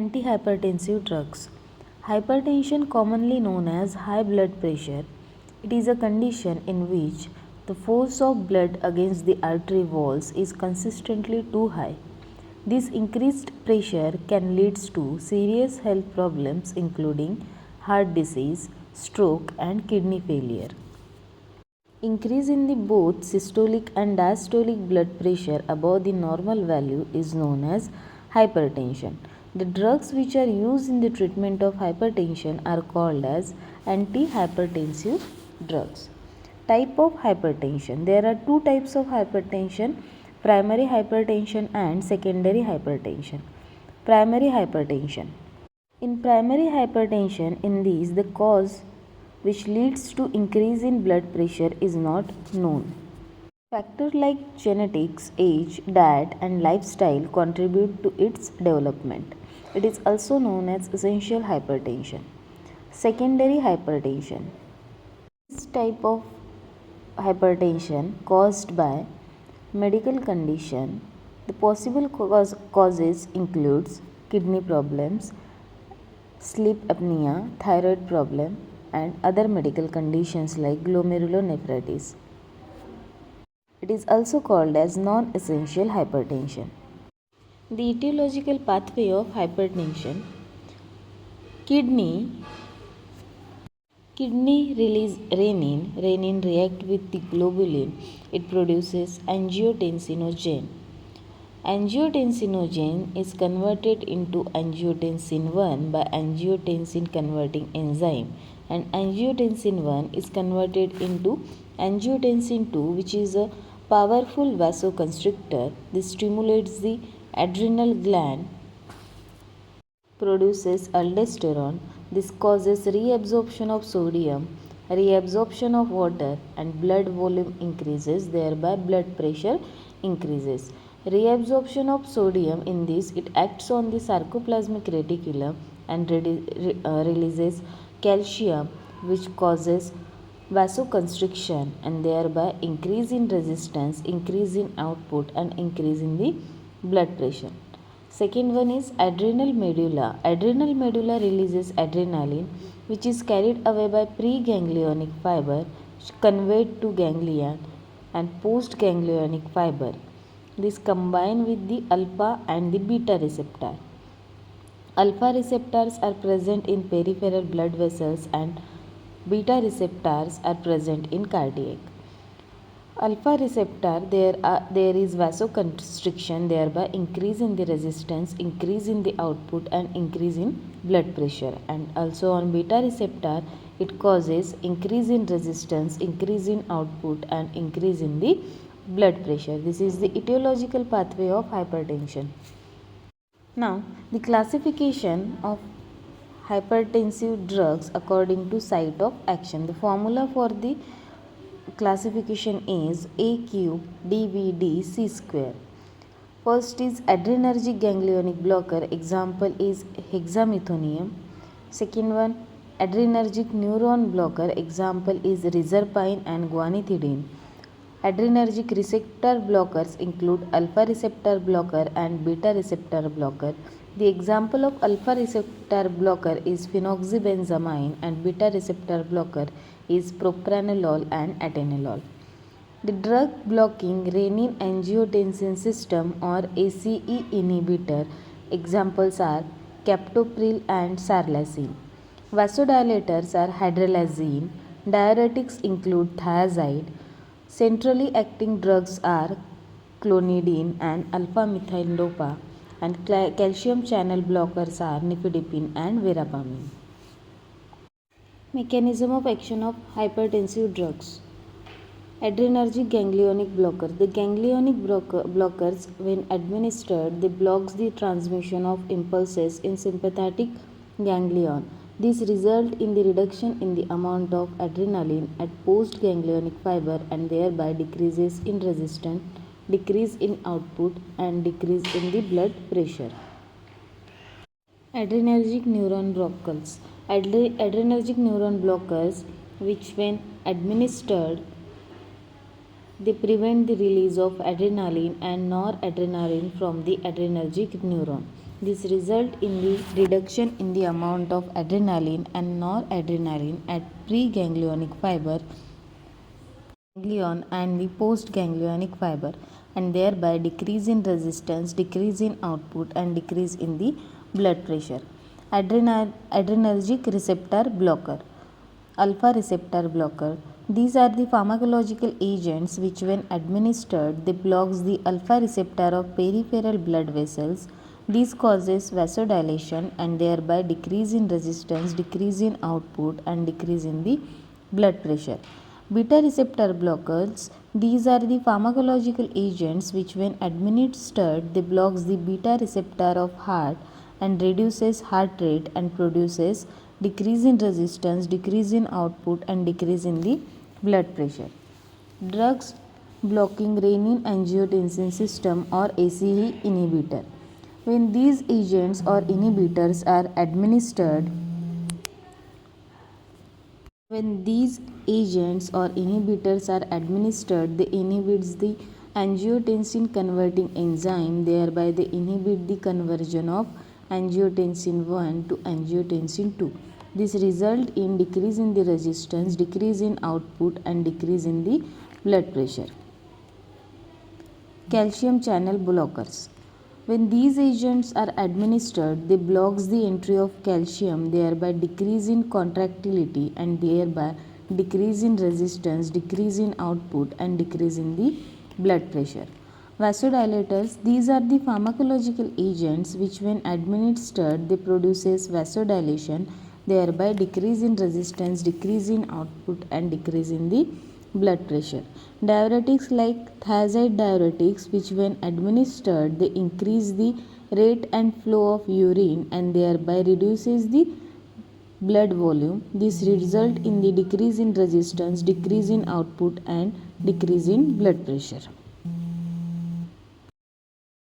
Antihypertensive drugs. Hypertension, commonly known as high blood pressure, it is a condition in which the force of blood against the artery walls is consistently too high. This increased pressure can lead to serious health problems including heart disease, stroke, and kidney failure. Increase in the both systolic and diastolic blood pressure above the normal value is known as hypertension. The drugs which are used in the treatment of hypertension are called as antihypertensive drugs. Type of hypertension. There are two types of hypertension: primary hypertension and secondary hypertension. Primary hypertension. In primary hypertension, in these the cause which leads to increase in blood pressure is not known. Factors like genetics, age, diet, and lifestyle contribute to its development. It is also known as essential hypertension. Secondary hypertension. This type of hypertension caused by medical condition. The possible causes includes kidney problems, sleep apnea, thyroid problem, and other medical conditions like glomerulonephritis. It is also called as non-essential hypertension. The etiological pathway of hypertension. Kidney release renin. Renin react with the globulin. It produces angiotensinogen. Angiotensinogen is converted into angiotensin 1 by angiotensin converting enzyme, and angiotensin 1 is converted into angiotensin 2, which is a powerful vasoconstrictor. This stimulates the adrenal gland, produces aldosterone. This causes reabsorption of sodium, reabsorption of water, and blood volume increases, thereby blood pressure increases. Reabsorption of sodium, in this it acts on the sarcoplasmic reticulum and releases calcium, which causes vasoconstriction and thereby increase in resistance, increase in output, and increase in the blood pressure. Second one is adrenal medulla. Adrenal medulla releases adrenaline, which is carried away by preganglionic fiber, conveyed to ganglion and postganglionic fiber. This combine with the alpha and the beta receptor. Alpha receptors are present in peripheral blood vessels and beta receptors are present in cardiac. Alpha receptor, there is vasoconstriction, thereby increase in the resistance, increase in the output, and increase in blood pressure. And also on beta receptor, it causes increase in resistance, increase in output, and increase in the blood pressure. This is the etiological pathway of hypertension. Now, the classification of hypertensive drugs according to site of action. The formula for the classification is A cube dVd C square. First is adrenergic ganglionic blocker, example is hexamethonium. Second one, adrenergic neuron blocker, example is reserpine and guanethidine. Adrenergic receptor blockers include alpha receptor blocker and beta receptor blocker. The example of alpha receptor blocker is phenoxybenzamine and beta receptor blocker is propranolol and atenolol. The drug blocking renin angiotensin system or ACE inhibitor, examples are captopril and sarlacine. Vasodilators are hydralazine. Diuretics include thiazide. Centrally acting drugs are clonidine and alpha-methyl dopa, and calcium channel blockers are nifedipine and verapamil. Mechanism of action of hypertensive drugs. Adrenergic ganglionic blocker. The ganglionic blockers, when administered, they blocks the transmission of impulses in sympathetic ganglion. This results in the reduction in the amount of adrenaline at postganglionic fiber and thereby decreases in resistance, decrease in output, and decrease in the blood pressure. Adrenergic neuron blockers. Adrenergic neuron blockers, which when administered, they prevent the release of adrenaline and noradrenaline from the adrenergic neuron. This result in the reduction in the amount of adrenaline and noradrenaline at preganglionic fiber ganglion and the postganglionic fiber, and thereby decrease in resistance, decrease in output, and decrease in the blood pressure. Adrenergic receptor blocker, alpha receptor blocker. These are the pharmacological agents which when administered they blocks the alpha receptor of peripheral blood vessels. This causes vasodilation and thereby decrease in resistance, decrease in output, and decrease in the blood pressure. Beta receptor blockers. These are the pharmacological agents which when administered they blocks the beta receptor of heart and reduces heart rate and produces decrease in resistance, decrease in output, and decrease in the blood pressure. Drugs blocking renin-angiotensin system or ACE inhibitor. When these agents or inhibitors are administered, they inhibits the angiotensin converting enzyme, thereby they inhibit the conversion of angiotensin 1 to angiotensin 2. This result in decrease in the resistance, decrease in output, and decrease in the blood pressure. Calcium channel blockers. When these agents are administered, they blocks the entry of calcium, thereby decrease in contractility and thereby decrease in resistance, decrease in output, and decrease in the blood pressure. Vasodilators. These are the pharmacological agents which when administered they produces vasodilation, thereby decrease in resistance, decrease in output, and decrease in the blood pressure. Diuretics like thiazide diuretics which when administered they increase the rate and flow of urine and thereby reduces the blood volume. This result in the decrease in resistance, decrease in output, and decrease in blood pressure.